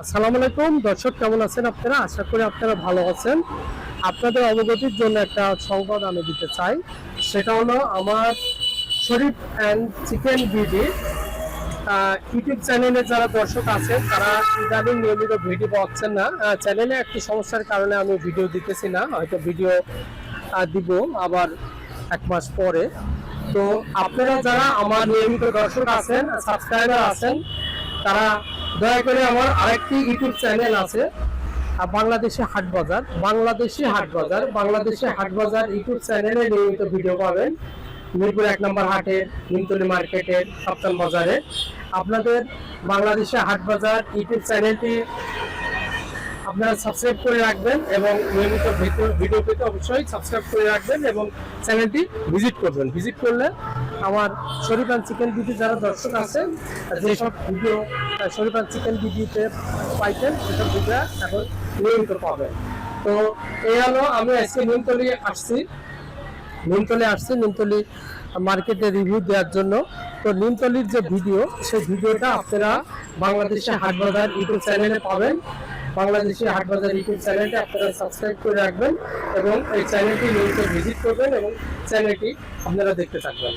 আসসালামু আলাইকুম দর্শক, কেমন আছেন আপনারা? আশা করি আপনারা ভালো আছেন। আপনাদের অবগতির জন্য একটা সংবাদ আমি দিতে চাই। সেটা হলো আমার শরীফ অ্যান্ড চিকেন বিডি ইউটিউব চ্যানেলে যারা দর্শক আছেন তারা ইদানিং নিয়মিত ভিডিও পাচ্ছেন না। চ্যানেলে একটি সমস্যার কারণে আমি ভিডিও দিতেছি না, হয়তো ভিডিও দিব আবার 1 মাস পরে। তো আপনারা যারা আমার নিয়মিত দর্শক আছেন, সাবস্ক্রাইবার আছেন, তারা দয়া করে আমার আরেকটি ইউটিউব চ্যানেল আছে, বাংলাদেশি হাট বাজার ইউটিউব চ্যানেলে নিয়মিত ভিডিও পাবেন। মিরপুর 1 নম্বর হাটের, নিমতলী মার্কেটের, সপ্তম বাজারে। আপনাদের বাংলাদেশি হাট বাজার ইউটিউব চ্যানেলটি আপনারা সাবস্ক্রাইব করে রাখবেন এবং নিয়মিত ভিডিও পেতে অবশ্যই সাবস্ক্রাইব করে রাখবেন এবং চ্যানেলটি ভিজিট করবেন। ভিজিট করলে আমার শরীফ অ্যান্ড চিকেন বিডি যারা দর্শক আছেন, যেসব ভিডিও শরীফ অ্যান্ড চিকেন বিডিতে পাইতেন সেসব ভিডিও এখন নিয়মিত পাবেন। তো এই হলো, আমি আজকে নিমতলী আসছি নিমতলী মার্কেটে রিভিউ দেওয়ার জন্য। তো নিমতলীর যে ভিডিও, সেই ভিডিওটা আপনারা বাংলাদেশি হাট বাজার ইউটিউব চ্যানেলে পাবেন। বাংলাদেশি হাট বাজার ইউটিউব চ্যানেলটি আপনারা সাবস্ক্রাইব করে রাখবেন এবং এই চ্যানেলটি নিয়মিত ভিজিট করবেন এবং চ্যানেলটি আপনারা দেখতে থাকবেন।